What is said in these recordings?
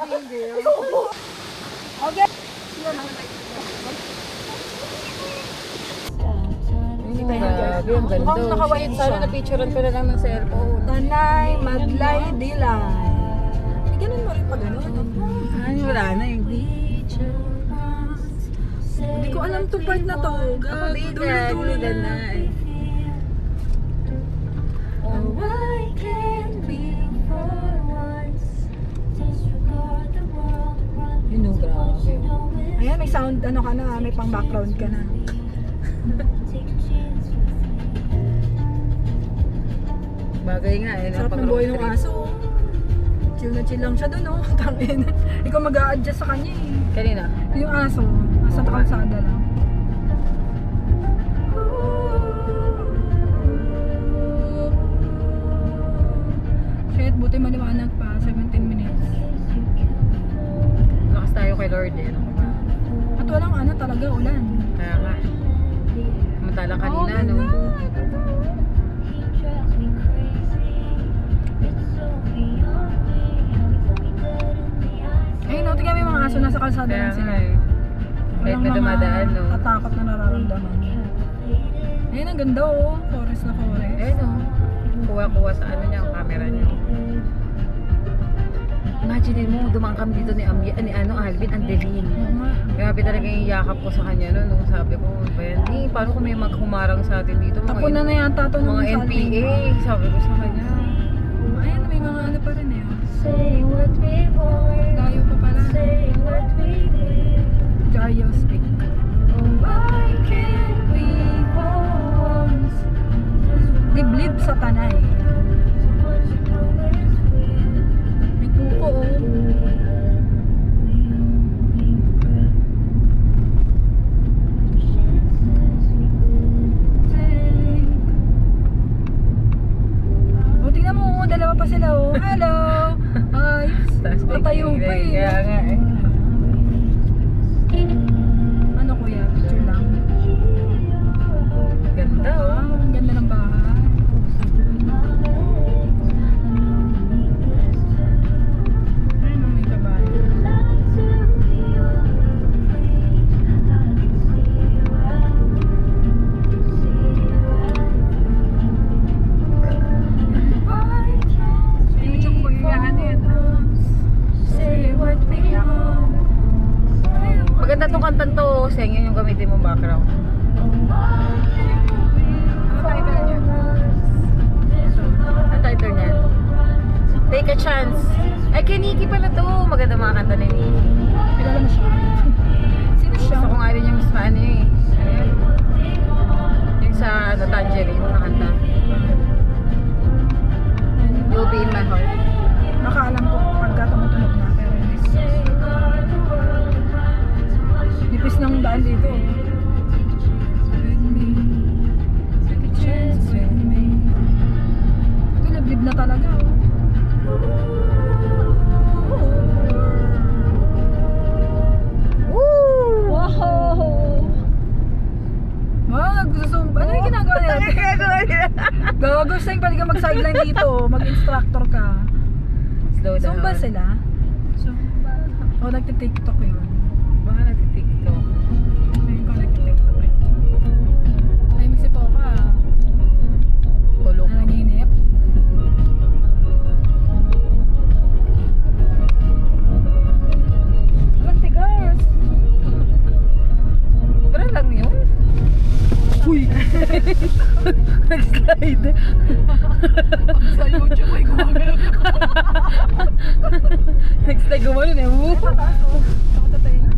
Okay. Grabe, ang ganda. Mukhang nakawait sana, na-picturean ko na lang ng cellphone. Tanay, Madlay, Dilay. Eh, ganun mo rin pa ganun. Ay, wala na yung beach. Hindi ko alam to part na to. Dulo-dulo na. Oh, I can be for once. Disregard the world around Yun o, grabe. Ayan, may sound, ano ka na, may pang background ka na. take a chance with me. Bagay nga eh. Sarap ng buhay ng aso. Chill na chill lang siya dun, oh. Tangin. Ikaw mag-a-adjust sa kanya eh. Kanina? Yung aso, nasa kalsada lang. Shit, buti maliwanag pa. 17 minutes. Lakas tayo kay Lord eh. Ano ba? At walang ano talaga, ulan. Kaya nga. Mantala kanina, no? He drives me crazy. It's so beyond me. How he told me dead in the eyes. Ayun, no, tingnan mo yung mga aso, nasa kalsada Kaya lang sila. nga eh. Kahit may dumadaan, no? Katakot na nararamdaman. Ayun, ang ganda oh. Forest na forest. Eh, no? Kuha-kuha sa ano niya, ang camera niya. Imagine mo, dumaan kami dito ni Alvin, ang dilim. Oo nga. Grabe talaga yung yakap ko sa kanya no, nung sabi ko, ba yan? Eh, paano kung may maghumarang sa atin dito? Tapo na yata ito nung mga NPA, sabi ko sa kanya. Ayun, may mga ano pa rin eh. Say what we want. Layo pa pala. Say what we need. Dario Speak. Oh, why can't we for once? Liblib sa tanay. What you know is weird. May kuko oh. O, tingnan mo, oh, dalawa pa sila oh. Hello! Ay, patayo pa eh. Kaya nga eh. Ano kuya, picture lang. Ganda oh. Wow, ang ganda ng bahay. Ayun, oh, may kabayo. Yung ko yung ano yun. Say what we want. Maganda tong kantan to, Seng, yun yung gamitin mong background. Ano title niya? Ang title niyan? Take a chance. Ay, kay Nikki pala to. Maganda mga kanta ni Nikki. Kilala mo siya? Sino siya? Gusto ko nga rin yung mas ano eh. Ano yun? Yung sa ano, Tangerine na kanta. You'll be in my heart. Nakaalam ko pagka tumutunog na, pero hindi. Nipis ng daan dito. With me, take a chance with me. Ito, liblib na talaga. Woo! Wow! Wow, nagsusum... Ano yung ginagawa nila? Gago, Seng, pwede ka mag-sideline dito. Mag-instructor ka. Slow down. Zumba sila? Zumba. O, nagtitiktok yun. Baka natitiktok. Ayun ko, nagtitiktok yun. Ay, magsipo ka. Tulog. Nanaginip. Alang tigas. Pero lang yun. Uy! Nag-slide. Sa YouTube ay gumagano. Nag-slide gumanon eh. Woo! Pataas o. Ako tatay na.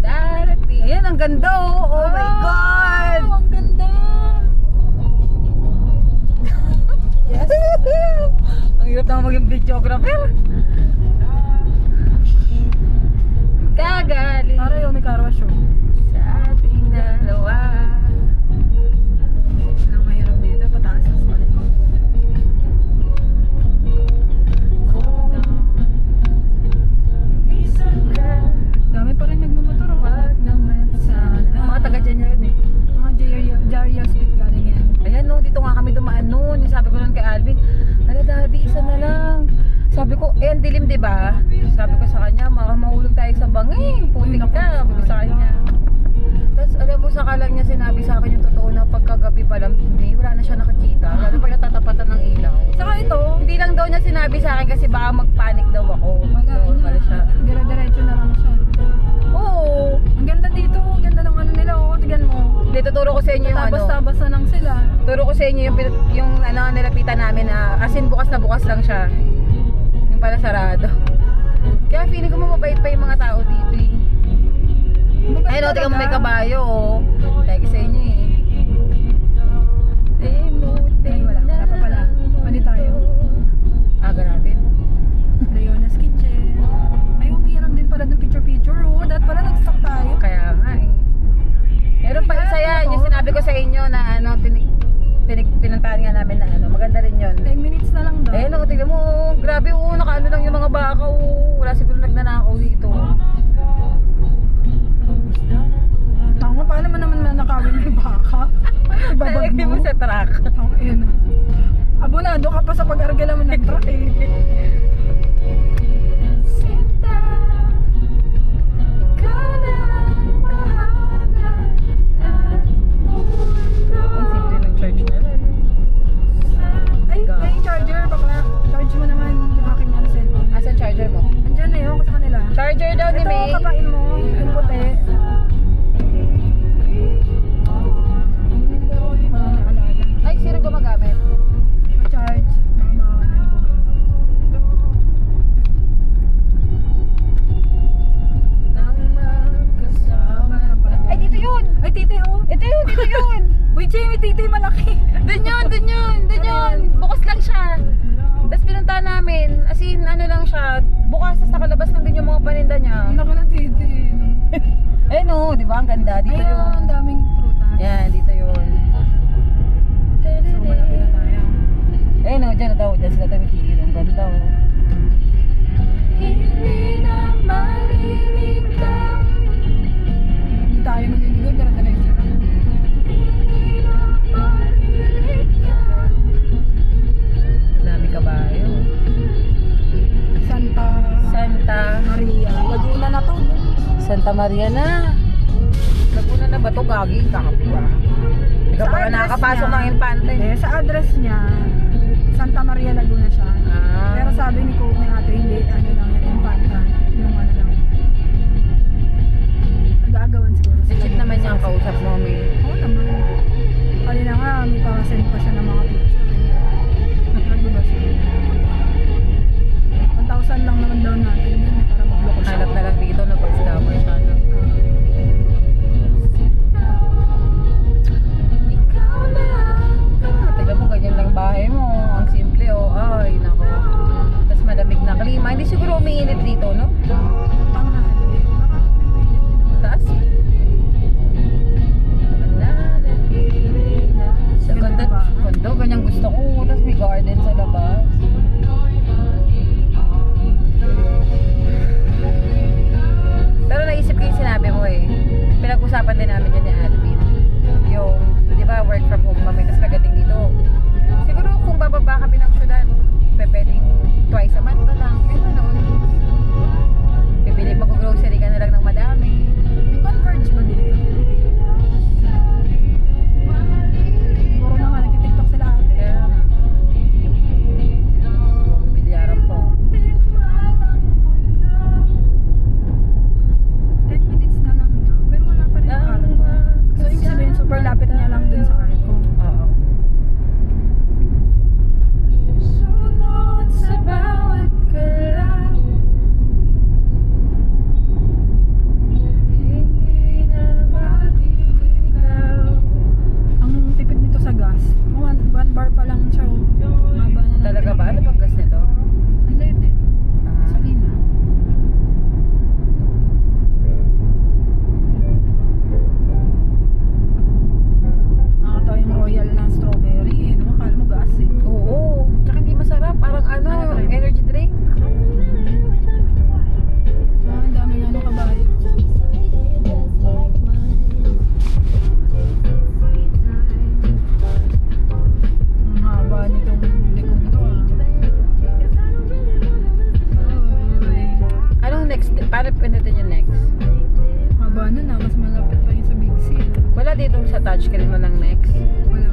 Darating. Ayan, ang ganda oh. Oh my God! Wow, ang ganda! Yes! Ang hirap naman maging videographer. Kagaling Tara yun, may karwa show. sa ating dalawa. Walang mahirap dito, pataas na sa palikod. Dami pa rin nagmumotor oh. Wag naman sana. Mga taga dyan yun eh. Mga Jaria Speak galing yan. Ayan no, dito nga kami dumaan noon. Sabi ko nun kay Alvin, ala daddy, isa na lang. Sabi ko, sa akin yung totoo na pagkagabi pa lang, wala na siya nakakita. Lalo pag natatapatan ng ilaw. Saka ito, Hindi lang daw niya sinabi sa akin kasi baka mag-panic daw ako. Wala siya. Dire-diretso na lang siya. Oo. Ang ganda dito, ang ganda ng ano nila, oh. Tignan mo. Hindi, tuturo ko sa inyo yung ano. Tabas-tabas na lang sila. Turo ko sa inyo yung ano, nilapitan namin na as in bukas na bukas lang siya. Yung pala sarado. Kaya feeling ko mababait pa yung mga tao dito eh. Ay no, tingnan mo may kabayo oh. Lagi sa inyo eh. Ay, wala pa pala. Mali tayo. Aga natin. Leona's Kitchen. Ay, umiram din pala ng picture-picture, oh. Dahil pala nag-stop tayo. Kaya nga eh. Meron pa isa yan, yung sinabi ko sa inyo na ano, pinuntahan nga namin na ano, maganda rin yun. 10 minutes na lang daw. Eh no, tingnan mo, grabe oh, nakaano lang yung mga baka oh. Wala siguro nagnanakaw dito. Tama, paano mo naman nanakawin yung baka? Ano, ibabag Nalagay mo mo? sa truck. Tama, yun. Abonado ka pa sa pag-argala mo ng truck eh. Sinta, ikaw na mahanap ang mundo. Ang simple ng church nila. Ay, yung charger, bakla. Charge mo naman yung aking ano, cellphone. Asan charger mo? Andyan na yun, sa kanila. Charger daw ni Ito, May. kapain mo, yung puti. Wala na alala. Ay, sino gumagamit? Ma-charge. Baka mawala yung Nang magkasama. Ay, dito yun! Ay, titi, oh. Ito yun, dito yun! Uy, Jamie, titi, malaki. Doon yun, doon yun, doon yun! Bukas lang siya. Tapos pinunta namin, as in, ano lang siya, bukas, tapos nakalabas lang din yung mga paninda niya. Ang laki ng titi. Eh no, di ba? Ang ganda. Dito Ay, yung... ang daming prutas. Yan, dito yun. So, malapit na tayo. Eh no, dyan na daw. Dyan sila tayo magigil. Ang ganda oh. Hindi na maliligaw. Hindi tayo maliligaw, dara-diretso lang. Hindi na maliligaw. Dami kabayo. Santa Santa Maria. Laguna na to. Santa Maria na. Laguna na ba ito? Gagi, kakapwa. Hindi ka Sa pa nga address nakakapasok niya. ng Infante. Hindi, sa address niya, Santa Maria Laguna siya. Ah. Pero sabi ni Coke ni ate, hindi, ano lang, yung Infanta. Yung ano lang. Nag-aagawan siguro. Legit naman niya ang kausap mo, May. Oo naman. Kanina nga, may pakasend pa siya ng mga picture. Nagbago ba siya? 1,000 lang naman daw natin yun, para magloko siya. Hanap na lang dito, nag-scammer siya. No? Ikaw na Tignan mo, ganyan lang bahay mo. Ang simple, oh. Ay, nako. Tapos malamig na klima. Hindi siguro umiinit dito, no? tanghali. Taas. Sa ganda, ba? kondo, ganyan gusto ko. Tapos may garden sa labas. Pero naisip ko yung sinabi mo eh. Pinag-usapan din namin yun ni Alvin. Yung, di ba, work from home kami. Tapos pagdating dito, siguro kung bababa kami ng syudad, pwedeng twice a month na lang. Kaya noon. Bibili, mag-grocery ka na lang ng madami. May Converge ba dito? Siguro naman, nag-tiktok sila ate. Kaya nga. Bilyaran po. 10 minutes na lang daw, pero wala pa rin yung arko. So, ibig sabihin, super lapit niya lang dun sa arko. Oo. Sunod sa bawat galaw, hindi na maliligaw. Ang tipid nito sa gas, one bar pa lang siya. Maba na ng Talaga ba? Ano pinaka- bang gas nito? Ang liit eh. Gasolina. Nakakatawa yung royal na strawberry. Ano mo, kala mo gas eh. Oo. Tsaka hindi masarap. Parang ano, Ano, try mo? energy drink. Ang daming ano kabayo. Ang haba nitong likong to ah. Uy. Anong next? Paano pindutin yung next? Haba na na, mas malapit pa yung sa Big C. Wala dito sa touchscreen mo ng next. Wala.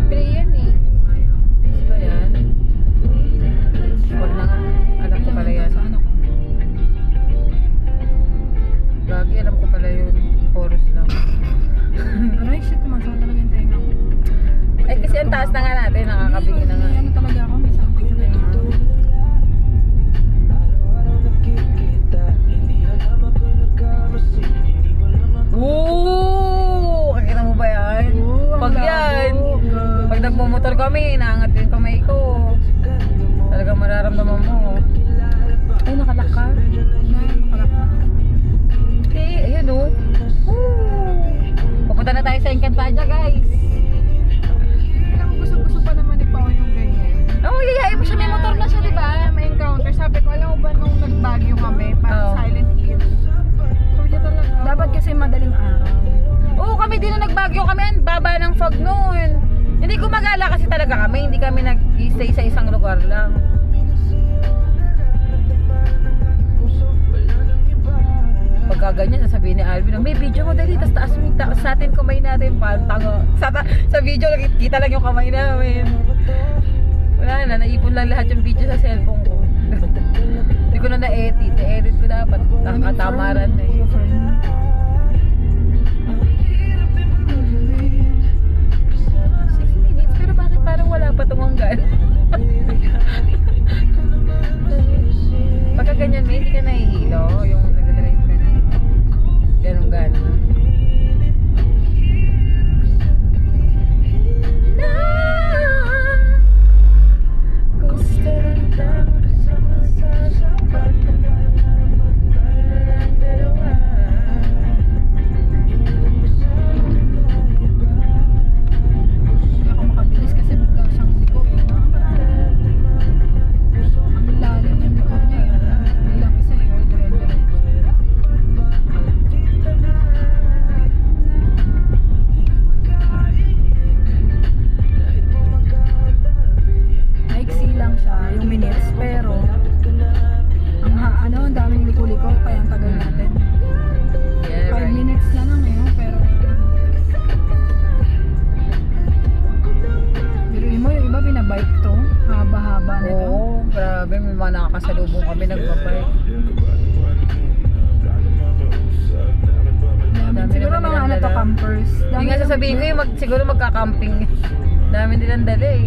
Free yan eh. Is ba yan? Huwag na nga. Alam ko pala yan. Sa ano ko? Gagi, alam ko pala yun. Chorus lang. Aray, shit, tumasaw talaga yung tenga ko. Eh kasi ang taas na nga natin. Nakakabingin na nga. Ano talaga ako, may something sa tenga ko. Oo! Kakita mo ba yan? Oo, ang Pag labo. yan. Grabe. Pag nagmumotor kami, inaangat ko yung kamay ko. Talagang mararamdaman mo. Ay, nakalak ka. Eh, ayun o. Pupunta na tayo sa Encantadia, guys. Alam mo, gusto pa naman ni Pao yung ganyan. Oo, yayain mo siya. May motor na siya, di ba? May encounter. Sabi ko, alam mo ba nung nag-Baguio kami, parang Oo. Silent Hill. Sabi talaga. Dapat kasi madaling araw. Oo, kami din nung nagbagyo kami. Ang baba ng fog noon. Hindi gumagala kasi talaga kami. Hindi kami nag-stay sa isang lugar lang. Pagka ganyan, sasabihin ni Alvin, may video mo dali, tas taas mo yung taas natin, kamay natin, pantango. Sa video, kita lang yung kamay namin. Wala na, naipon lang lahat yung video sa cellphone ko. Hindi ko na na-edit. I-edit ko dapat. Nakatamaran na eh. 6 minutes, pero bakit parang wala pa tumanggal? Pagka ganyan, may hindi ka nahihilo. Yung nagdadrive ka na. Ganun-ganon. Gusto lang tang sama-sama pagkakalabat dalawa. Hindi ako makabilis kasi bigla siyang liko eh. Ang lalim yung liko niya eh. Hindi lang isa eh. Dire-diretso. Maiksi lang siya, yung minutes, pero ang daming liko-liko, kaya ang tagal natin. Yeah, 5 right. minutes na lang eh, pero biruin mo, yung iba binabike to, haba-haba nito. Oo, grabe. May mga nakakasalubong kami nagbabike. Dami Siguro naman mga ano nilang to, dala. campers. Hindi nga sasabihin ko yung siguro magka-camping. Dami nilang dala eh.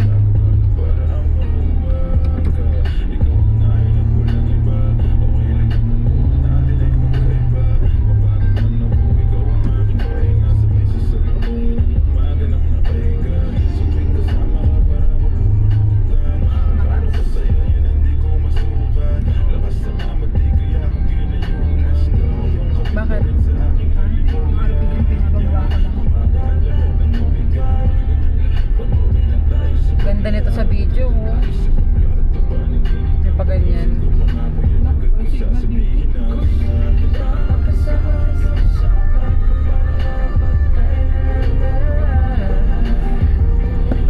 Bakit? Yung RP yung pinababa ko lang. Ganda nito sa video. Oh. May pa ganyan.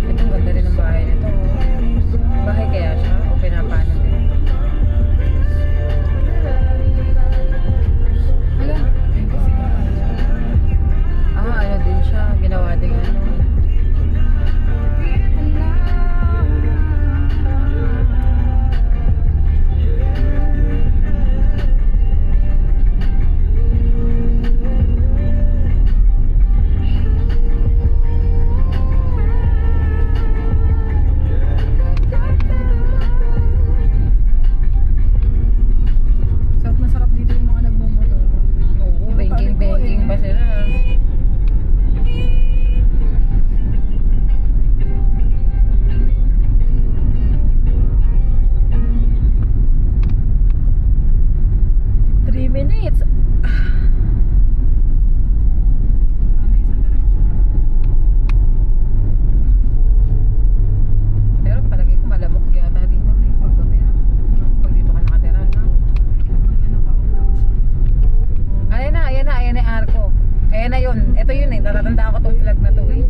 Itong ganda rin ng bahay nito. Oh. Bahay kaya siya? O pinapano din? Hala, ayun kasi Ah, ano din siya. Ginawa din ano. sarap na sarap dito yung mga nagmumotor. Oo, banking pa sila. Three minutes. Ano, isang diretso. Pero palagi ko malamok yata dito. Pag kami na. Pag dito ka nakatira na. Ano ka, approach. Ayan na yung arko. Ayan na yun. Ito yun eh. Natatandaan ko tong flag na to eh.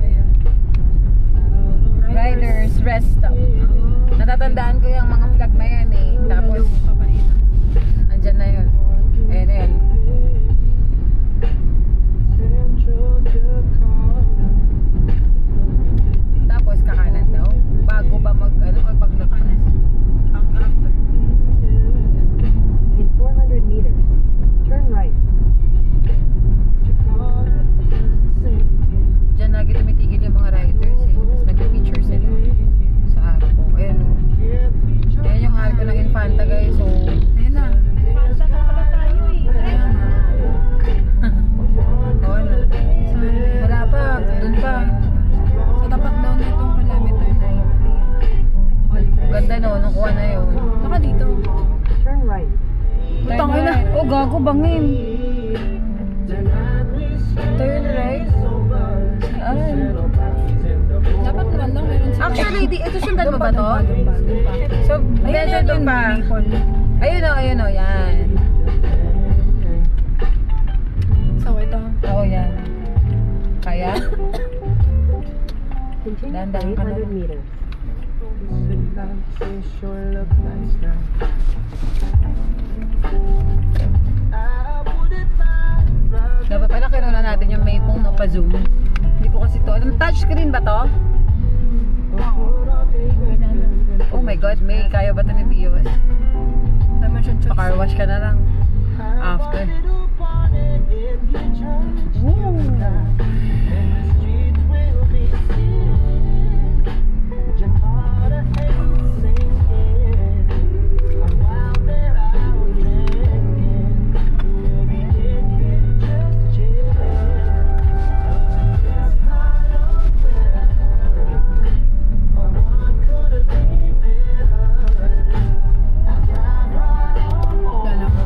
Riders Rest Stop. Natatandaan ko yung mga flag na yan eh. Tapos gago, bangin. Ito yun, right? Ay. Dapat naman lang meron sila. Actually, ito sundan mo ba to? Doon pa. So, Ayun medyo yan doon yung pa. maple. Ayun o, yan. So, ito. Oo, yan. Kaya? Dahan-dahan ka na lang. Dapat pala kinuna natin yung Maple no, pa-zoom. Hindi ko kasi to. Anong touchscreen ba to? Oh my god, May. Kaya ba ito ni Bios? Tama siya choice. Pa-car wash ka na lang. After. Lala ko.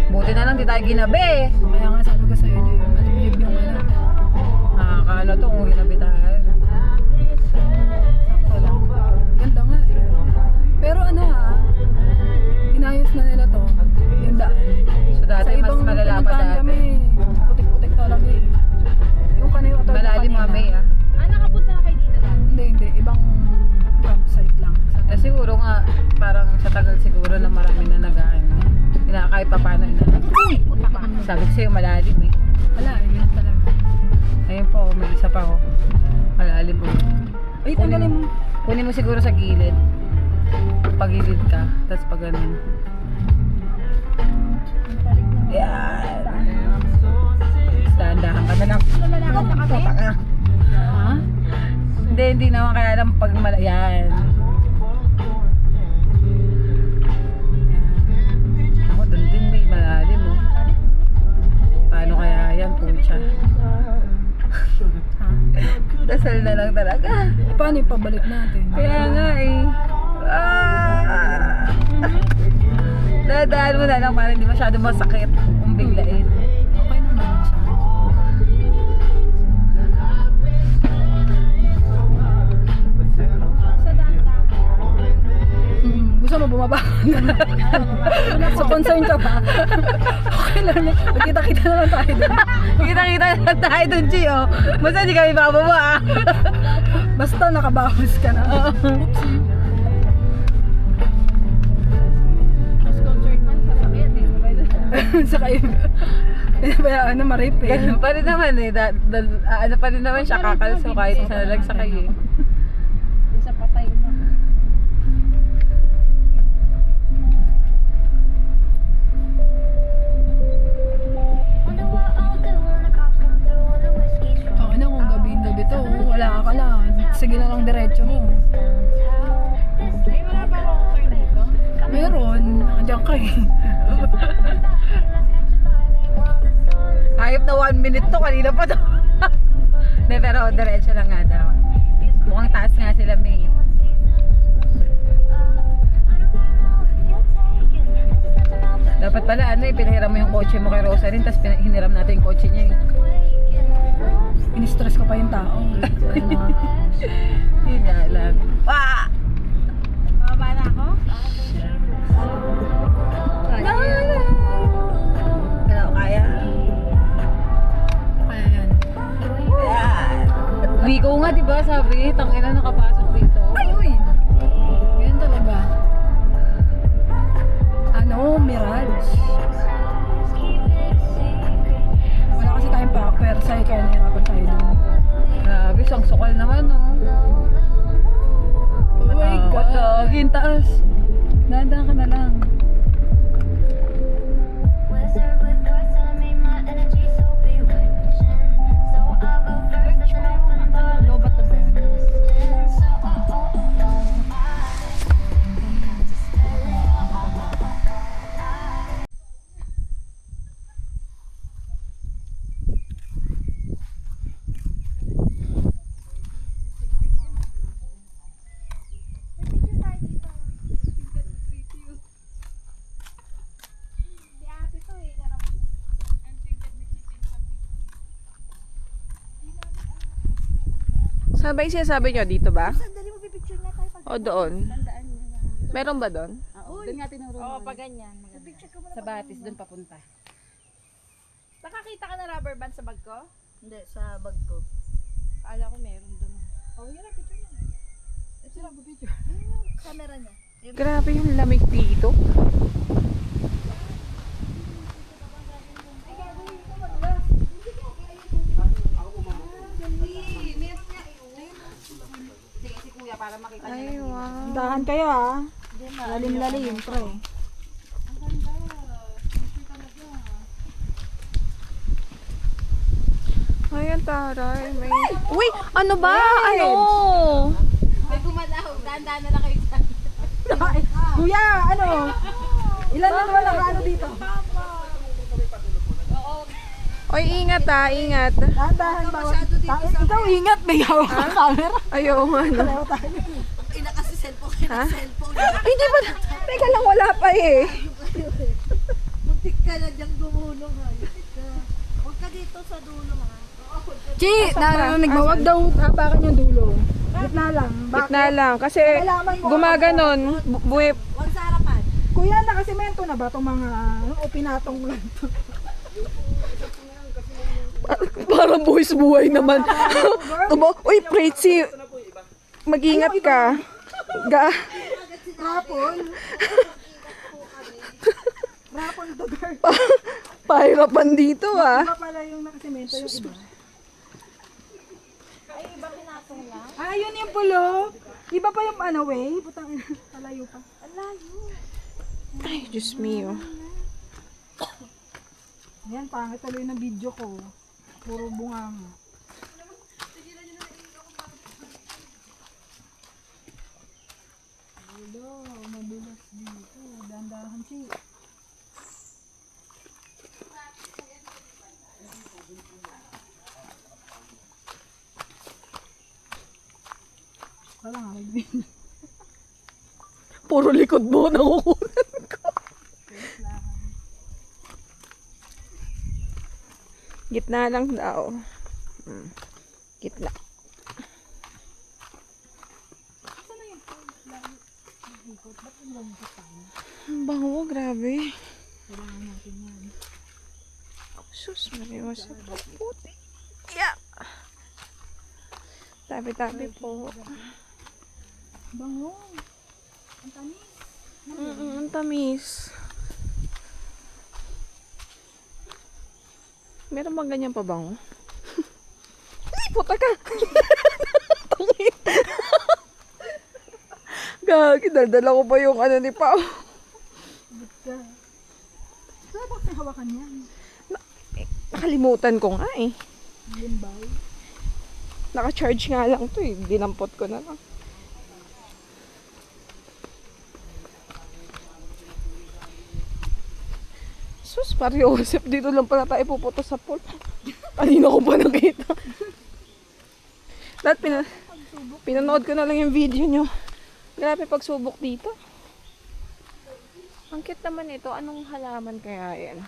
Buti na lang di tayo ginabi. Kaya nga sabi ko sa'yo yun. Maliblib yung ano. Nakakaano to kung ginabi tayo. Sakto lang. Ganda nga eh. Pero ano inayos na nila to. Yung daan. So dati mas malala pa pinuntahan dati. kami, putik-putik talaga eh. Yung kanina ko Malalim mga May ah. Nakapunta na kayo dito dati? Hindi. Ibang campsite lang. Eh siguro nga, parang sa tagal siguro na marami na nag-ano. Kahit pa paano sabi ko sa'yo malalim eh. Wala, yun talaga. Ayun po, may isa pa oh. Malalim po. Ay, tanggalin mo. Kunin mo siguro sa gilid. Pagilid ka, tapos pag ganun. Yan. Dahan-dahan ka na lang. Lalakad na kami? Taka. Ha? Hindi naman kaya lang pag yan. Ako doon din may malalim oh. Paano kaya yan pucha? Ha? Dasal na lang talaga. Paano ipabalik natin? Kaya nga eh. Dadaan mo na lang para hindi masyado masakit kung biglain. Okay naman siya. Sa daan-daan. Gusto mo bumaba? So concern ka ba? Okay lang. Magkita-kita na lang tayo doon. Kita-kita na tayo dun, Chi, oh. Basta hindi kami bababa, ah. Basta nakabawas ka na. Mas concerned man sa sakyan eh. Sa kayo. Ano, ma-rape eh. Ganun pa rin naman eh. Ano pa rin naman siya, kakalso kahit isa na lang sa kayo. Sa patay na. Wonder what I'll do when the cops come through and the whiskey's from Okay na kung gabi to. Wala ka na. Sige na lang diretso mo. downtown. May wala ba ako concern dito? Meron. Nandiyan ka eh. Hayop na 1 minute to, kanina pa to. Hindi, pero diretso lang nga daw. Mukhang taas nga sila, May. Dapat pala, ano eh, pinahiram mo yung kotse mo kay Rosaline, tapos hiniram natin yung kotse niya eh. Ini-stress ko pa yung tao. Ano, Yun nga lang. Ah! Mababa na ako? Ano, kaya? kaya yan. Yan. Rico nga, diba, sabi, tangina nakapasok dito. Ay, uy! Ganyan talaga. Ano, Mirage. Wala kasi tayong paper. Sa'yo kaya nahirapan tayo doon. Grabe, sukal naman, no? Oh my God. Gagawin, taas. Dahan-dahan ka na lang. Wizard with cards telling me my energy so bewitching. So I'll go first, that's an open bar. Lobat na ba yan? So Saan ba yung sinasabi nyo? Dito ba? Sandali mo pipicture na tayo. O doon? Meron ba doon? Doon nga tinuro. Oo, pag ganyan. Picture ka muna. Sa Batis, doon papunta. Nakakita ka ng rubber band sa bag ko? Hindi, sa bag ko. Akala ko meron doon. Oh, yun ang picture niya. Ito lang picture. Camera niya. Grabe yung lamig dito. Ay, wow. Dahan kayo ah. Lalim-lalim, pre. Ay, ang taray. May... Uy! Ano ba? Ano? May gumalaw. Dahan-dahan na lang kayo dyan. Kuya, ano? Ilan na wala ka ano dito? Oy, ingat ah, ingat. Dahan-dahan bawat. Ikaw ingat, may hawak ka camera. Ayaw nga, no? Pareho tayo. Ina kasi cellphone kayo. Ha? Cellphone. Ay, hindi ba? Teka lang, wala pa eh. Muntik ka na diyang gumulong ha. Huwag ka dito sa dulo ha. Chi, narinig mo, wag daw hapakan yung dulo. Gitna lang. Gitna lang. Kasi gumaganon. Buwi. Huwag sa harapan. Kuya, nakasemento na ba itong mga o pinatong lang to? Parang buwis buhay naman. Tubo. Uy, Pretzy. Mag-ingat ka. Rapol. Rapol to girl. Pahirapan dito ah. Iba pala yung nakasemento yung iba. Ah, yun yung pulo. Iba pa yung ano, way. Putang ina, palayo pa. Ay, Diyos mio. Yan, pangit tuloy ng video ko. Puro bungang. Hello, madulas dito. Dandahan si. Wala nga, mag-video. Puro likod mo nakukunan ko. Gitna lang daw. Gitna. Ang bango, grabe. Sus, mariwas ito. Puti. Yeah. Tabi-tabi po. Bango. Ang tamis. Ang tamis. Meron bang ganyan pa bango? Ay, puta ka! Tangin. Gagi, daldala ko pa yung ano ni Pao. Saan ba kasi hawakan yan? Nakalimutan ko nga eh. Limbay. Naka-charge nga lang to eh. Dinampot ko na lang. Sus, Joseph, dito lang pala tayo pupunta sa pool. Kanina ko pa nakita. Lahat pinanood ko na lang yung video nyo. Grabe pagsubok dito. Ang cute naman ito. Anong halaman kaya yan?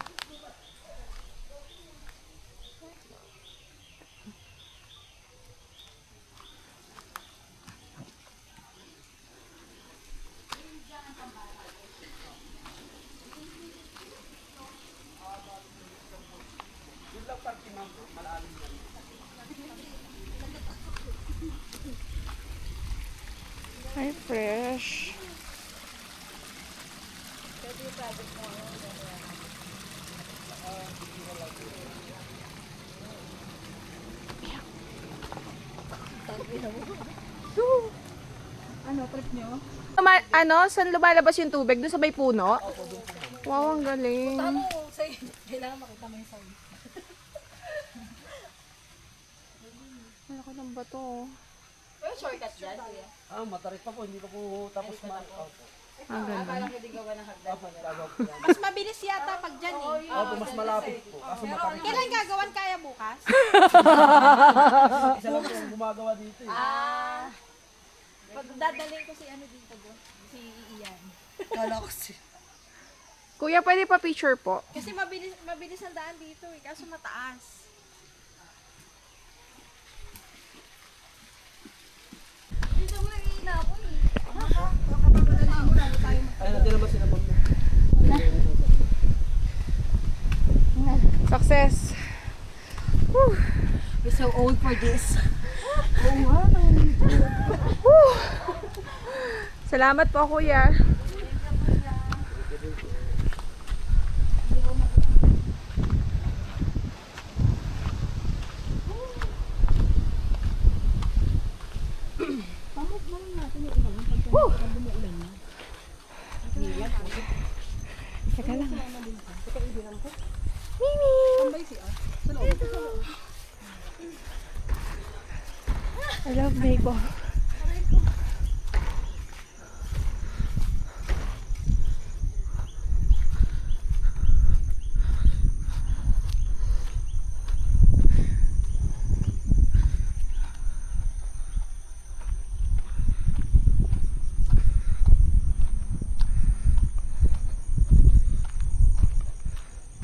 Ay, fresh. Ano, trip nyo? Ano? Saan lumalabas yung tubig? Doon sa may puno? Wow, ang galing. Kailangan makita mo yung sign. Ano ko ng bato? Pero shortcut dyan, kuya. Matarik pa po, hindi pa po tapos Opo. Ang galing. Parang hindi gawa ng hagdan. Gagawa po yan. Mas mabilis yata pag dyan eh. Opo, mas malapit po. Kaso matarik. Kailan gagawan kaya bukas? Isa lang po ang gumagawa dito eh. Dadalhin ko si ano dito bro. Si Ian. Kala ko si... Kuya, pwede pa picture po? Kasi mabilis ang daan dito eh. Kaso mataas. old for this. Salamat po, kuya. Teka lang. Mimi! I love Mabel.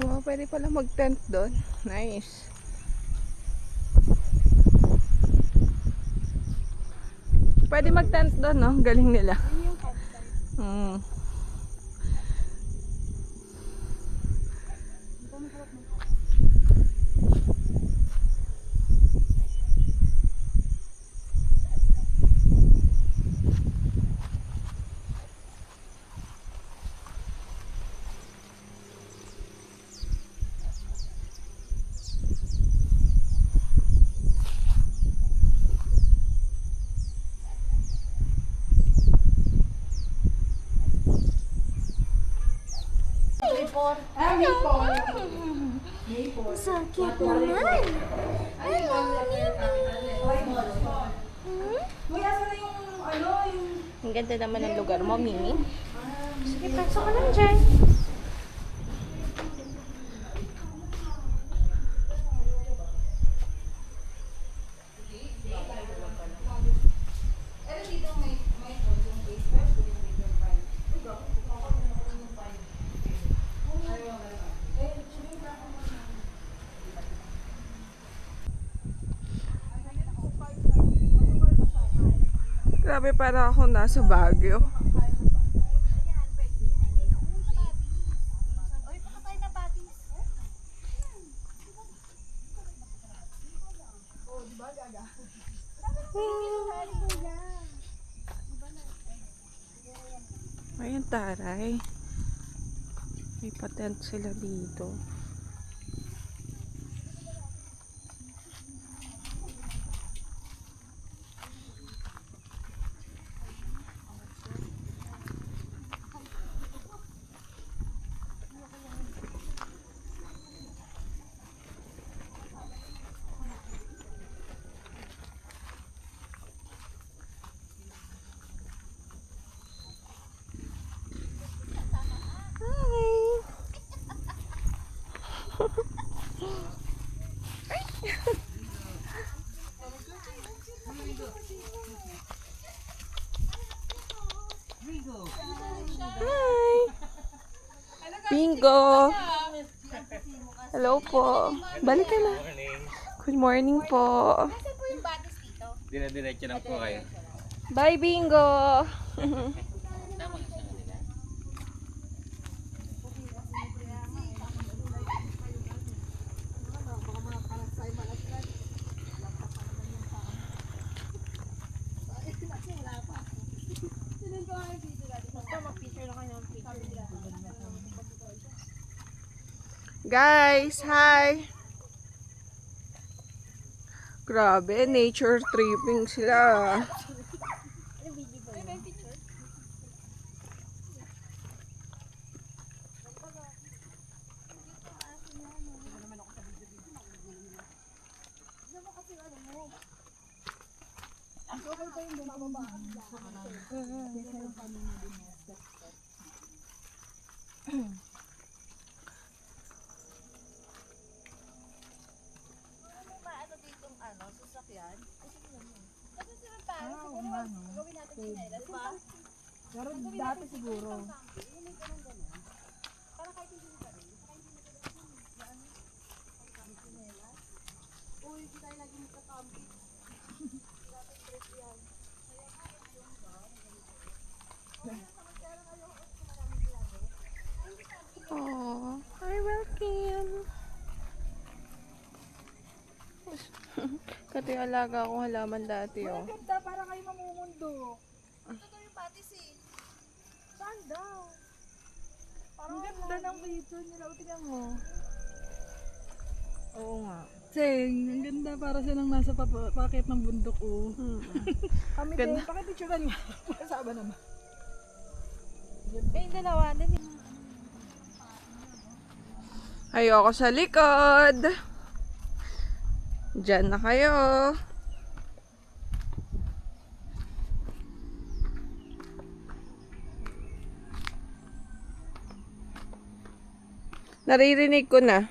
Wow, pwede pala mag-tent doon. Nice. Pwede mag-tent doon, no? Galing nila. Mm. Sakit naman. Ang ganda naman ng lugar mo, Mimi. Sige, pasok ka lang dyan. Grabe, para ako nasa Baguio. Ayun, taray. May patent sila dito. Hi! Bingo! Hello po. Balik ka na. Good morning po. Dire-diretso lang po kayo. Bye, Bingo! Guys, hi! Grabe, nature tripping sila. Pero dati siguro. Oh, hi, welcome. yung alaga akong halaman dati, oh. Ganda, para kayo mamumundo. Ito yung batis eh. Saan daw? Ang ganda ng video nila. O, tingnan mo. Oo nga. Seng, ang ganda para silang nasa paket ng bundok, oh. Kami Ganda. din, pakipicturean nga. Masama naman. Eh, dalawa din eh. Ayoko sa likod. Diyan na kayo. Naririnig ko na.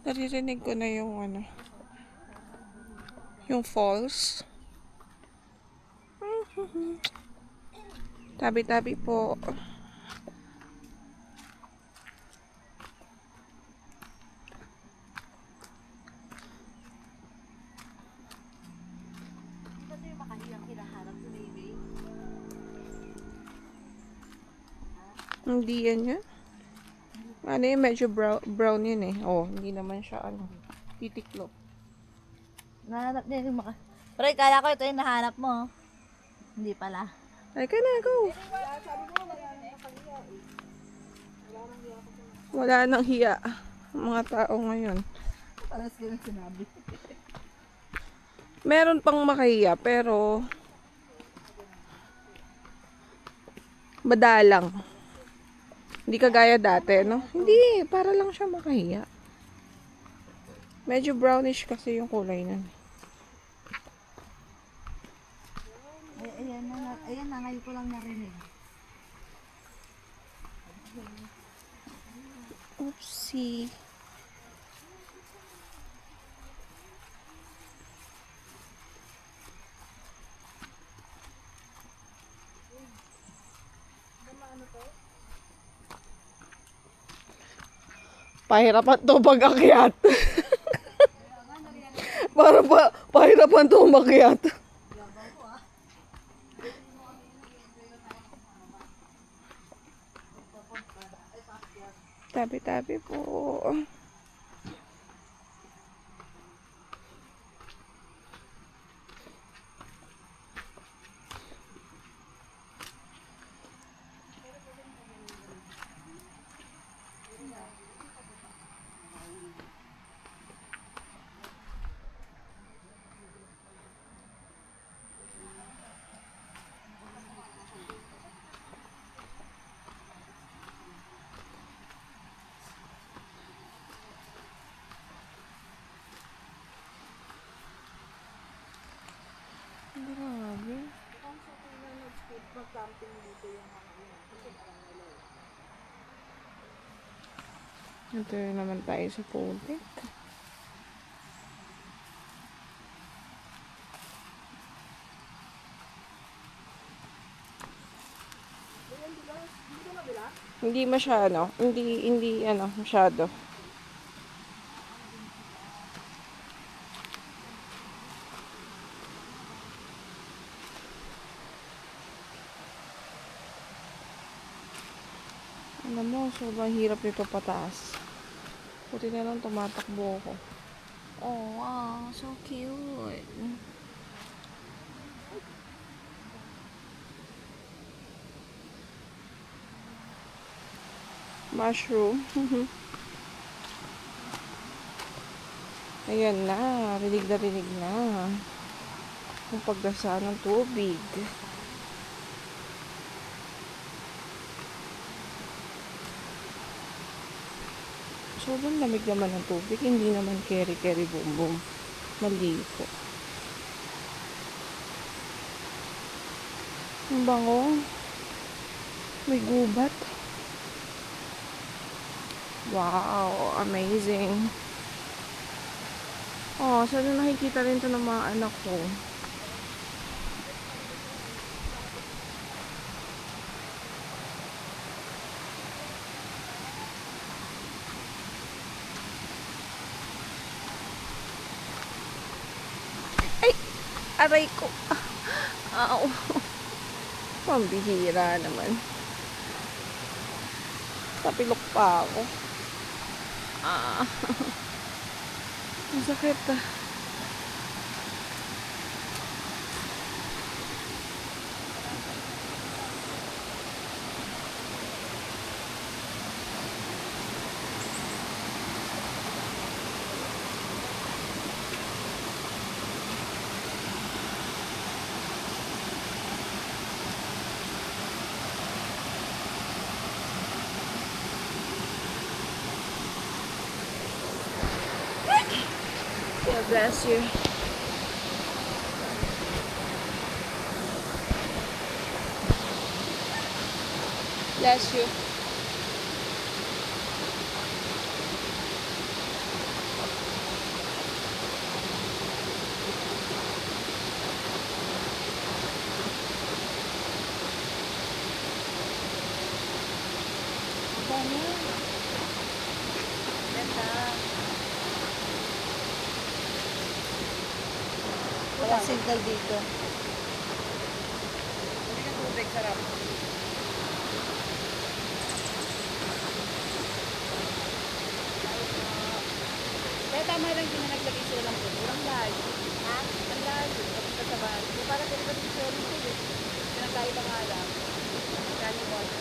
Naririnig ko na yung ano, yung falls. Tabi-tabi po. Hindi yan yun. Ano yun, medyo brown yun eh. Oh, hindi naman siya ano, titiklop. Nahanap niya yung maka... Pero kala ko ito yung nahanap mo. Hindi pala. Ay ka na, go! Wala nang hiya ang mga tao ngayon. Para sila sinabi. Meron pang makahiya, pero madalang. Hindi kagaya dati, no? Hindi, para lang siya makahiya. Medyo brownish kasi yung kulay nun. Ayan na, ngayon ko lang narinig. Oopsie. Pahirapan to pag-akyat. Para pahirapan to umakyat. Tabi-tabi po. Grabe. Ito naman tayo sa putik. Hindi masyado. Hindi ano, masyado. Alam mo, sobrang hirap nito pataas. Buti na lang tumatakbo ako. Oh, wow, so cute. Mushroom. Ayan na, rinig na. Ang pagdasa ng tubig. Sobrang lamig naman ng tubig. Hindi naman keri-keri boom-boom. Maligo. Ang bango. May gubat. Wow, amazing. Oh, sana nakikita rin ito ng mga anak ko. Ay! Aray ko. Ow. Pambihira naman. Tapilok pa ako. Ah. Ang sakit ah. God bless you. Bless you. Wala signal dito. Hindi ka tubig, sarap. Kaya tama lang din na naglagay sila ng puno. Ang layo. Ha? Ang layo. Kapag sa bahay. Yung parang ganito sa swimming pool eh. Pinagkaiba nga lang. Kani water.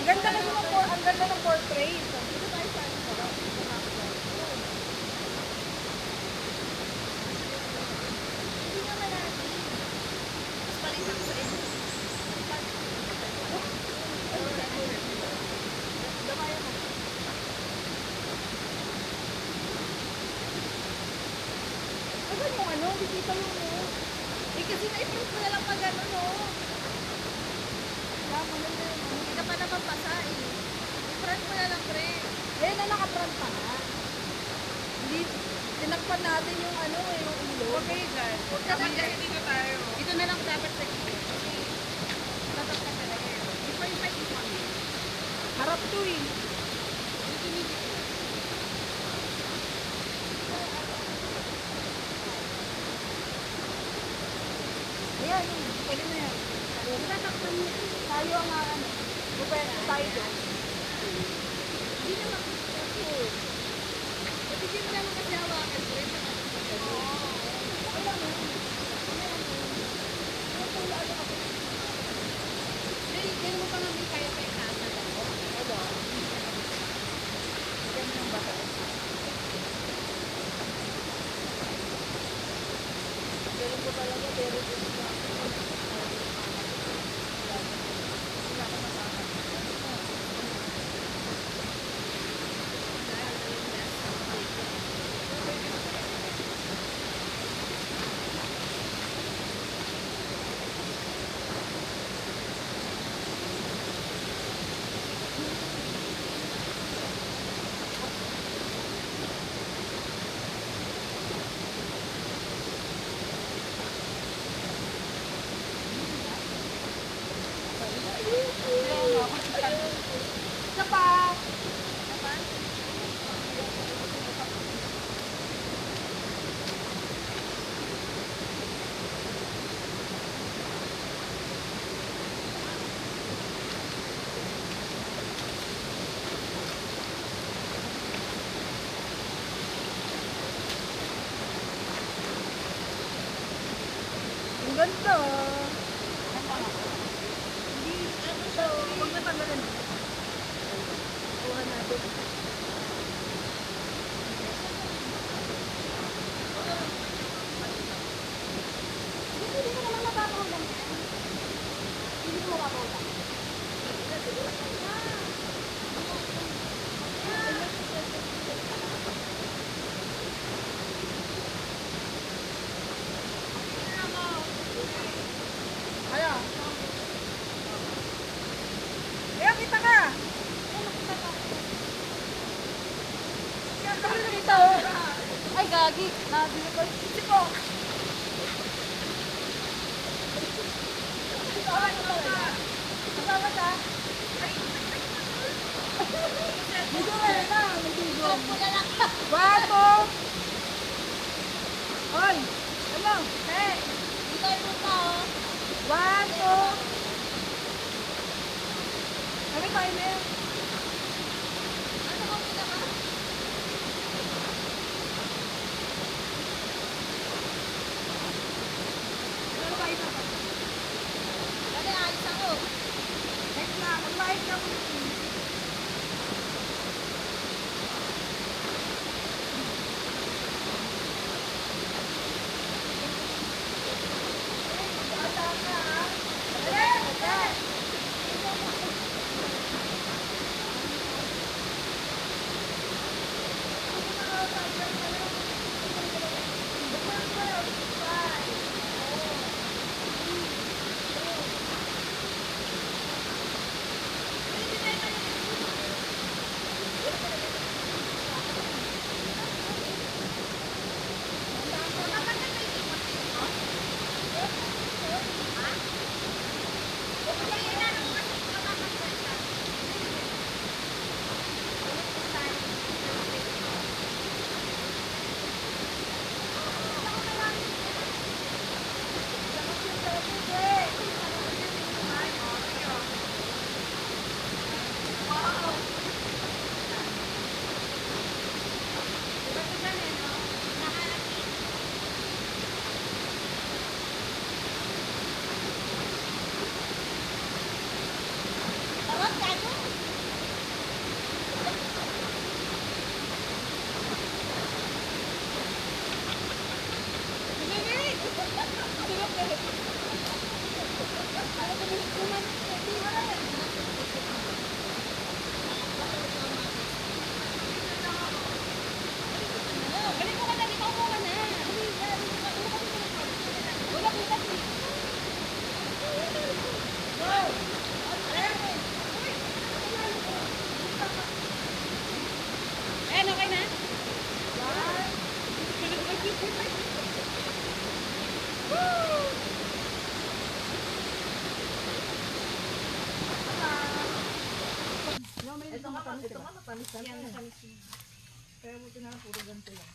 Ang ganda kasi ang ganda ng portrait. Dito tayo sa Asan yung ano? Bibita yung mo. Eh kasi na-improve ko na lang pag ano no. Hindi ka pa naman pasa eh. I-front mo na lang, pre. Eh, na naka-front pa na. Hindi, tinakpan natin yung ano eh, yung ulo. Okay, dyan. Dapat kasi dito tayo. Dito na lang dapat sa gilid. Okay. Dapat ka talaga yun. Di pa yung pwede mo. Harap to eh. Ayan, pwede na yan. Tatakpan niya. Tayo ang ano. Pwede tayo doon. Hindi naman. Hindi mo naman kasi hawakan, friend. Hey, yan mo pa namin kaya pa itaas na ako. Ano? Yan mo ng bata. Ganun ko talaga, pero isa pa. Ang ganda. Hindi, ano siya, huwag natanggalan. Kuha natin. Hindi ko naman mapapahulan. Hindi ko mapapahulan. Ano? Kaya kita ka! Kaya nakita oh. Ay, gagi. Nabili ko. Isip ko. Kasama ka? Medyo wala na. Medyo. Wapo! Hoy! Ano? Hey! Dito yung punta, oh. Wapo! Kami tayo na yan. Ano ko pinaka? Ano ba ito? Dali, alis ako. Next na. Mag-like ka mo.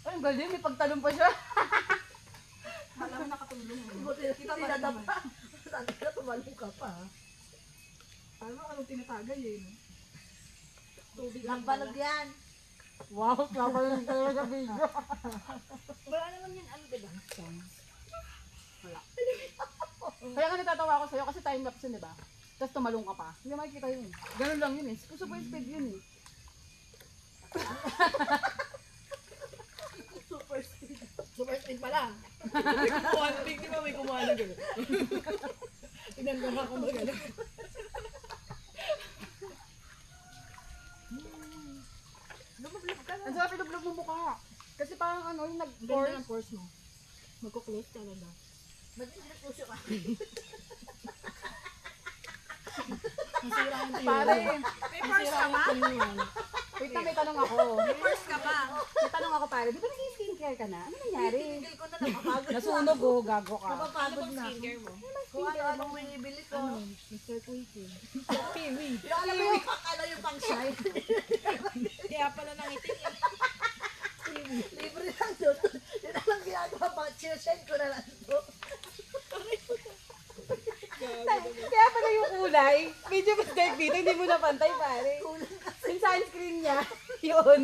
Ay, ang galing. May pagtalong pa siya. Alam mo nakatulong. Kita mo nadapa. Saan ka tumalong ka pa? Alam mo anong tinatagay eh. No? Tubig lang Lambanog yan. Wow, kapal talaga sa video. Wala naman yan, ano diba? Kaya nga natatawa ako sa'yo kasi time-lapse yun, di ba? Tapos tumalong ka pa. Hindi makikita yun. Ganun lang yun eh. Super speed yun eh. Super speed pala. Hindi ba may kumuha na gano'n? Tignan ko nga kung magano. Ang sarap ilublob mo mukha. Kasi parang ano, yung Ganda nag-force. ng force mo. Magko-close ka na ba? Mag-introduce ka. Masira yung tiyo. Pare, May first ka ba? wait na may tanong ako. May first ka ba? May tanong ako pare. Di ba nag-skincare ka na? Ano nangyari? Tinigil ko na napapagod na. Nasunog oh, gago ka. Napapagod na. Skincare mo? Kung ano-anong binibili ko. Mr. Quickie. Yung alam mo yung pakala yung pang shine. Kaya pala nangitim eh. Libre lang doon. Yun na lang ginagawa pa. Sinashine ko na lang doon. Kaya pala yung kulay, medyo mas dark dito, hindi mo napantay pare. Yung sunscreen niya, yun.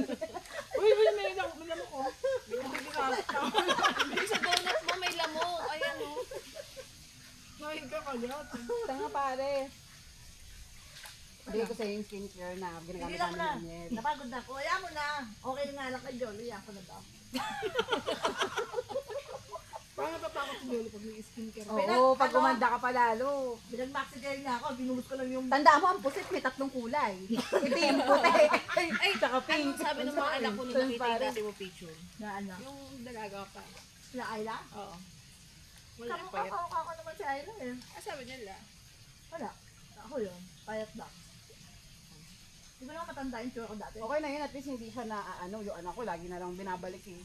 Uy, may lamok ko. Sa donut mo may lamok. Ayan o. Nahin ka kalyat. Tanga pare. Bigay ko sa'yo yung skincare na Hindi ginagamit lang na. namin niya. Napagod na ako. Kaya mo na. Okay na nga lang kay Jolly. Ako na daw. Parang natatakot si Lolo pag may skincare. Oo, pag umanda ka pa lalo. Binag-maxi girl niya ako. Binuhos ko lang yung... Tandaan mo, ang pusit may tatlong kulay. Itim, puti, ay, tsaka pink. Anong sabi ng mga anak ko nung nakita yung dati mo picture? Na ano? Yung dalaga pa. Na Ayla? Oo. Wala Kamukha pa yun. ako naman si Ayla eh. Ah, sabi nila. Wala. Ako yun. Payat lang. Hindi ko naman matanda yung tsura ko dati. Okay na yun, at least hindi siya na, ano, yung anak ko, lagi na lang binabalik eh.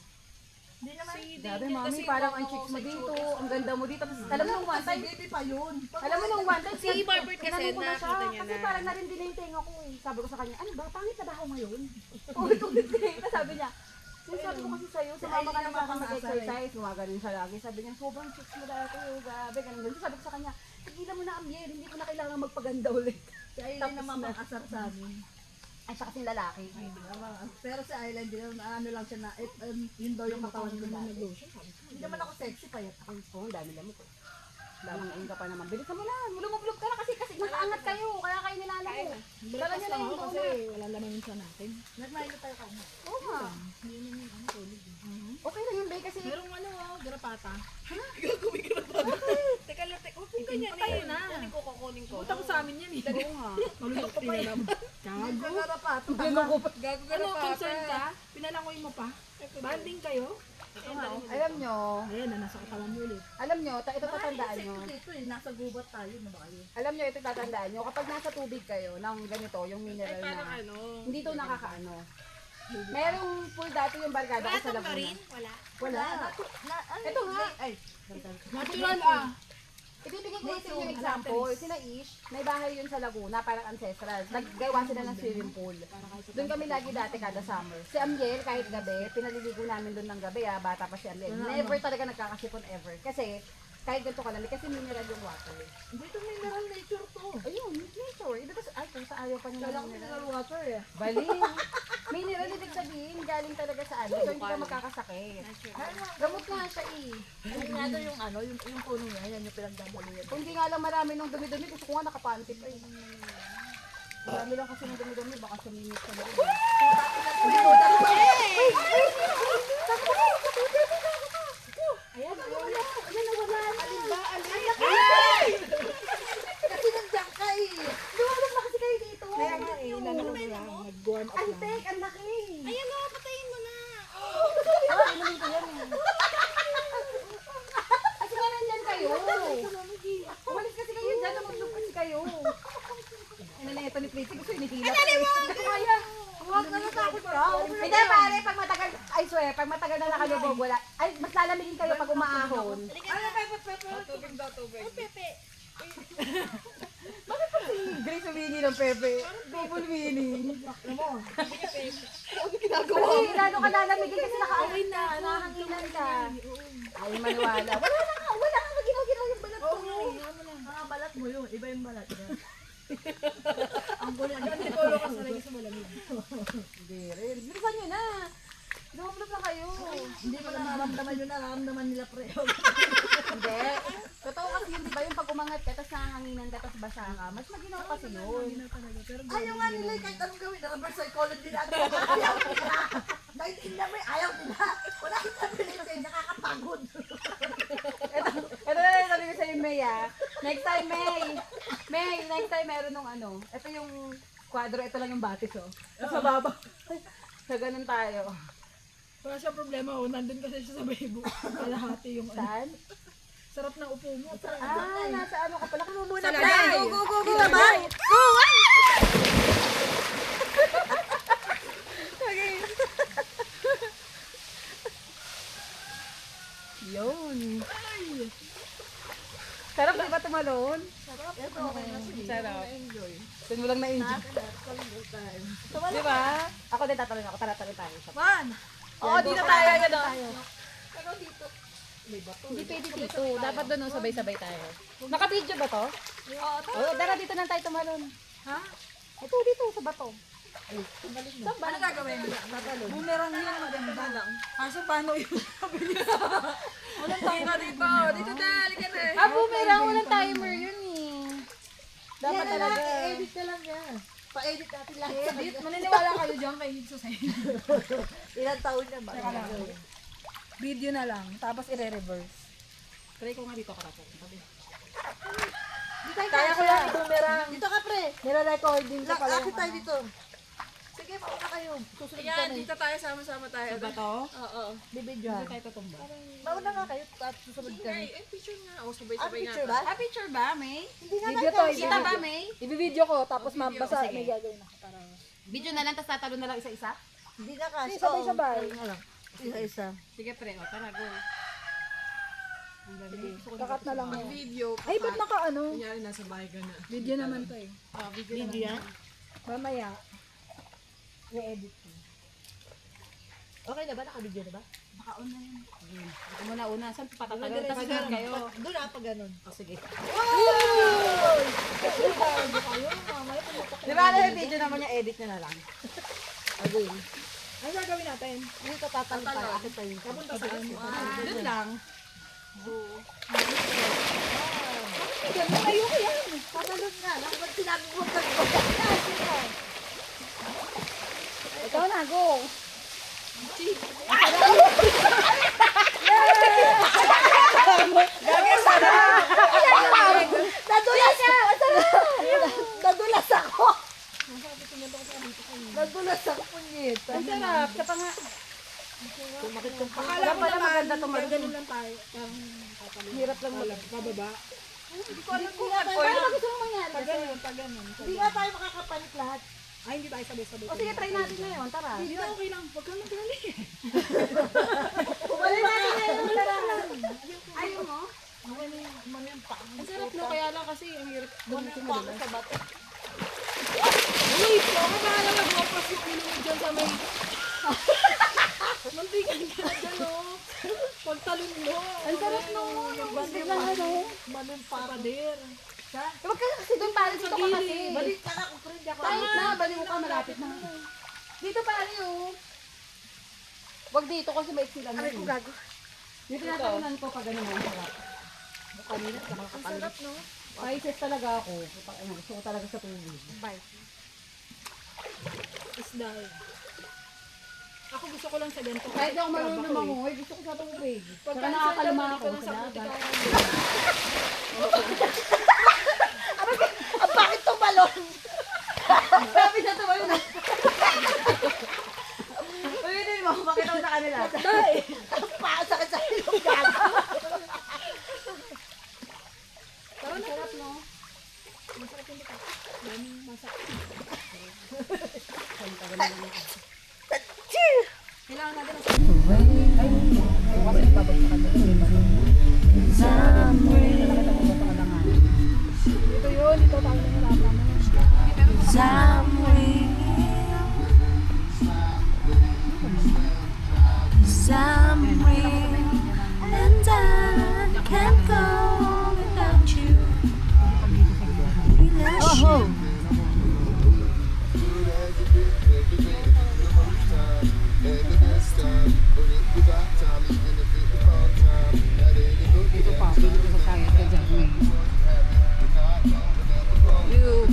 Hindi naman. Si Grabe, Daniel mami, kasi parang wow ang chicks mo sa dito, itsura. ang ganda mo dito. Tapos, alam mo nung one time, Baby pa yun. alam mo nung one time, Si Barbert kasi tinanong ko na siya, nakita niya kasi na. parang narindi na yung tenga ko eh. Sabi ko sa kanya, ano ba, pangit na ba ako ngayon? Ulit-ulit eh. Tapos sabi niya, sinasabi ko kasi sa'yo, sumama ka naman ako mag-exercise. Gumaganon siya lagi. Sabi niya, sobrang chicks mo dati, oh, grabe, ganun ganun. Sabi ko sa kanya, tigilan mo na Amiel, hindi ko na kailangan magpaganda ulit. Si Ayla naman makasar sa amin. Ay, siya kasing lalaki. Pero si Ayla, hindi naman, ano lang siya na, yun daw yung katawan ko dati. Hindi naman ako sexy pa yun. Ay, oh, ang dami lamok eh. Lamang ka pa naman. Bilisan mo na, lumublob ka na kasi nakaangat kayo, kaya kayo nilalak mo. Dala niyo na yung Kasi donut. wala laman yung sa natin. Nagmailo tayo kanina. Oo nga. Okay lang yun, Bay, kasi Merong ano, garapata. Teka lang, huwag kong ganyan eh. Kunin ko, kukunin ko. Punta ko sa amin yan eh. oo nga. Malulok pa yun. Hindi ka garapato. Gago ka Ano, na concern ka? Pinalangoy mo pa? Banding kayo? Alam nyo, Ayan na, nasa katawan mo ulit. ito tatandaan nyo. Dito eh, nasa gubat tayo na ba kayo? Alam nyo, ito tatandaan nyo. Kapag nasa tubig kayo, ng ganito, yung mineral Parang na, ano. hindi to nakakaano. Merong pool dati yung barkada ko sa Laguna. Wala. Wala. Ito nga. Ay, Natural ah. ibibigay ko sa inyo yung example. Sina Ish, may bahay yun sa Laguna, parang ancestral. Naggawa sila ng swimming pool. Doon kami lagi dati kada summer. Si Amiel, kahit gabi, pinaliligo namin doon ng gabi bata pa si Amiel. Never talaga nagkakasipon ever. Kasi, kahit ganito kalamig, kasi mineral yung water. Dito mineral nature to. Ayun, nature. Ibig kasi, ay, kung sa ayaw pa niya Kala ng ko mineral. mineral water eh. Bali. Mineral, ibig sabihin, galing talaga sa ano. So, hindi ka magkakasakit. Gamot nga siya eh. Yung nga daw yung ano, yung puno niya, yan yung pinagdadaluyan. Kung hindi nga lang marami nung dumi-dumi, gusto ko nga nakapantit ay. Marami lang kasi nung dumi-dumi, baka sumimit sa loob. Ayan, nawala. Ayan, nawala. Alin ba? Alin? Kasi nandiyan ka eh. Lumalap na kasi kayo dito. Kaya nga eh, inanong mo lang. Nag-warm up lang. Antek, ang laki. Ayan o, patayin mo na. Kasi nga nandyan kayo. Umalis kasi kayo dyan, namulog kasi kayo. Ano na ito ni Tracy, gusto inihilap. Hindi ko kaya. Huwag na natakot ka. Hindi pare, pag matagal, I swear, pag matagal na nakalubog, wala. Ay, mas lalamigin kayo pag umaahon. Tubig daw, tubig. Pepe. Bakit pa si Grace Winnie ng Pepe? Double Winnie. Ay, lalo ka lalamigin kasi naka-awin na, nakahanginan ka. Ay, maniwala. Wala nga maginaw-ginaw yung balat ko. Mga balat mo yun, iba yung balat niya. Ang gulo. Ang tolo ka sa lagi sa malamig. Hindi rin. Bilisan nyo na. kayo. Hindi mo nararamdaman yung nararamdaman nila pre. Hindi. Totoo kasi yun, di ba yung pag umangat ka, tapos nanganginan ka, tapos basa ka, mas maginaw kasi yun. Ayaw nga nila kahit anong gawin. Reverse psychology natin. Ayaw nila. Naiintindihan mo ayaw nila. Wala kita pinili. Nakakapagod. Ito na lang sabi ko sa'yo, May ah. Next time, May, next time meron nung ano. Ito yung kwadro, ito lang yung batis oh. Sa baba. So, ganun tayo. Wala siya problema, oh. Nandun kasi siya sa Bebo. Kalahati yung ano. Saan? Sarap ng upo mo. Ah, nasa ano ka pala? Kumumuna Sa ka. lagay. Go naman! Go! Okay. Yun. Sarap di ba tumalon? Ito okay na siya. Sarap. Doon mo lang na-enjoy. Di ba? Ako din tatalon ako. Tara tayo. Man! Oo, dito tayo. Pero dito. Hindi pwede dito. Dapat doon no, sabay-sabay tayo. Naka-video ba to? Oo. Tara dito na tayo tumalon. Ha? Ito dito sa bato. Ano gagawin? Bumerang yun, maganda lang. Kaso paano yun? Walang tayo dito. Dito na, halika na. Ah, bumerang. Walang timer yun eh. Dapat Yan na talaga. lang, i-edit ka lang yan. Pa-edit natin lang. Edit, maniniwala kayo dyan kay Hidso sa Ilang taon na ba? video na lang, tapos i-reverse. Try ko nga dito karapot. Kaya ko lang i-bumerang. Dito ka pre. Nila-recording ko pala Akit yung tayo dito. Sige, mauna kayo. Susunod ka Ayan, na. dito tayo, sama-sama tayo. Ba to? Oo. Bibidyohan. Tayo tutumba. Mauna nga kayo at susunod ka na. Picture nga. O, Ah, sabay-sabay nga. picture ba? Ah, picture ba, May? Hindi na Video tayo. to, Kita ba, May? I-video ko, tapos mabasa, may gagawin ako. Para... Video na lang, tapos tatalo na lang isa-isa? Hindi na kasi. Sabay-sabay. Isa-isa. Sige, pre. O, tara, go. Kakat na lang yan. Video. Ay, ba't naka ano? Kunyari, nasa bahay ka na. Video naman to eh. Video yan? Mamaya. I-edit ko. Okay na ba? Naka-video na ba? Ako muna una. Saan patatagal? Tapos doon kayo. Doon na pa ganun. O, sige. Kayo, mamaya pumutok. Di ba, ano yung video naman yung edit nyo na lang? Ano gagawin natin? Dito tatalon tayo. Akit tayo. Papunta saan? Doon lang. Ganun kayo kaya. Tatalon nga. Bakit sinabi mo ka? Ikaw na, go. Nadulas! Nadulas ako! Nadulas ako, punyet. Ang sarap. Sa panga. Akala ko pala naman, maganda tumalon. ganun lang tayo. Hirap lang mag... Pababa. Hindi nga tayo, Ano ba gusto mong mangyari? Pag ganun, pag ganun. hindi nga tayo makakapanik lahat. Ay, hindi tayo sabay-sabay. O sige, try natin ngayon. Tara. Hindi na okay lang. Huwag kang magdali. Try natin ngayon. Tara. Ayaw mo? Ang sarap no, kaya lang kasi ang hirap gamitin mo Bakit sa bato? Uy, baka bahala mag-wapas yung ulo mo dyan sa may... Mantikan ka na dyan, no? Pagtalon mo. Ang sarap no. Yung bandit lang ano. Manong Sa pader. Huwag ka kasi doon pala. Dito ka kasi. Balik ka na kung friend ako. Kahit na, baliw ka, malapit na. Dito pa oh. Huwag dito kasi maiksi lang. Aray ko gago. Dito natatalunan ko pag ganun ang sarap. Kanina, Ang sarap, no? Paises talaga ako. Gusto ko talaga sa tubig. Isda. Ako gusto ko lang sa ganito. Kahit ako marunong lumangoy, gusto ko sa tubig. Pagka Saka nakakaluma ako dito lang sa sa dagat. Ang bakit tumalon? Sabi na tumayo na. Ulitin mo, makita mo sa kanila. Ang pasakit sa ilong gago. Parang sarap, no? Kailangan natin ito yun, ito tayo nahirapan. And I can't go without you.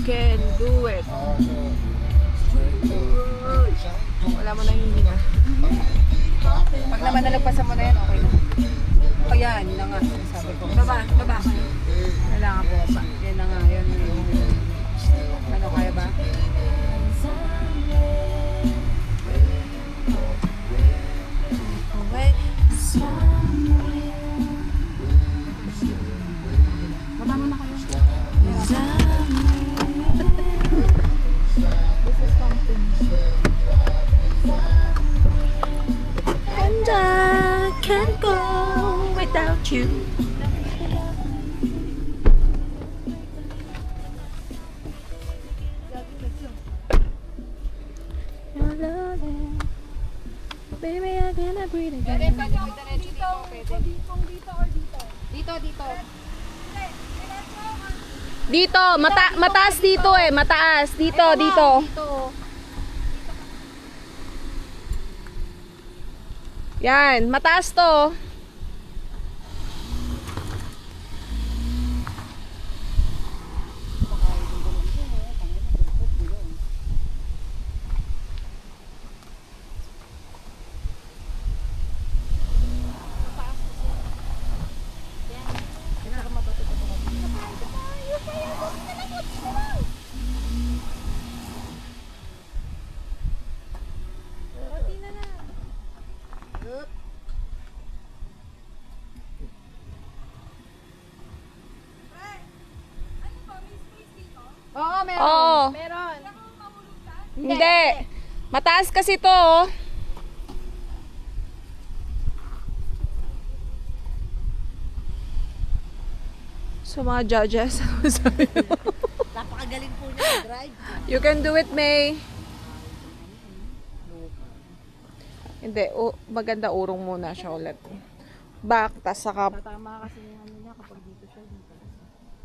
can do it. Wala mo na yung hininga. Pag naman nalagpasan mo na yan, okay na. O yan, yun na nga. Sabi ko. Baba ka. Kailangan po ba? Yan na nga, yun. Ano, kaya ba? Baba mo na kayo. And I can't go without you. Your loving, baby, I cannot breathe again. Dito, mataas dito eh, mataas. Dito. Yan, mataas to. Oo, meron. Oo. Meron. Hindi. Mataas kasi to. Oh. So mga judges, ano sabi mo? Napakagaling po niya drive. You can do it, May. Hindi, maganda urong muna siya ulit. Back, tas saka, Tama kasi yung ano niya kapag dito siya. Dito.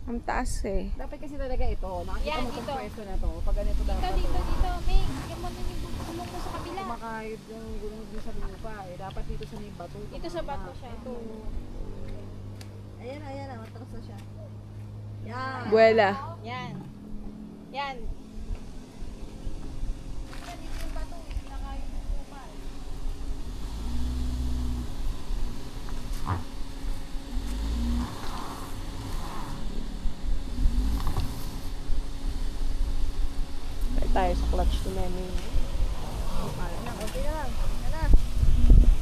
ang taas eh. Dapat kasi talaga ito. Nakikita mo itong pwesto na to. Pag ganito dapat. Dito, May. Yung mo yung sa kabila. Kumakahid yung gulong dun sa lupa eh. Dapat dito sa may bato. Ito sa bato siya. Ito. Ayan, matras na siya. Yan. Buwela. Yan. Yan. Tayo tayo sa clutch ni Memi. Okay na lang.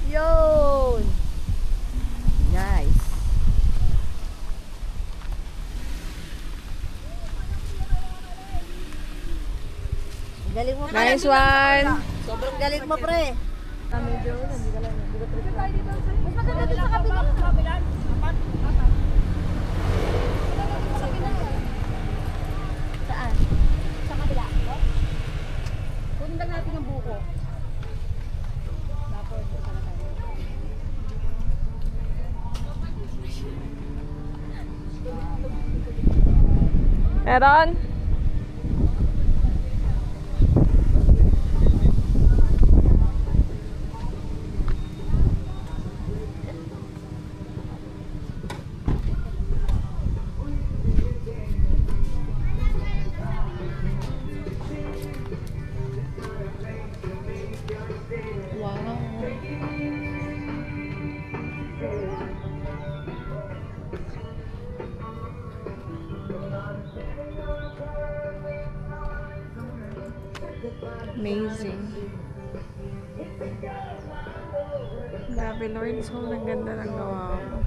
Yun! Nice. Galing mo, pre. Nice one! Sobrang galing mo, pre. Mas maganda sa kabila. Saan? Sa kabila. Kunin lang natin yung buko. Meron? Amazing. Grabe, Lord. So, ang ganda ng gawa mo.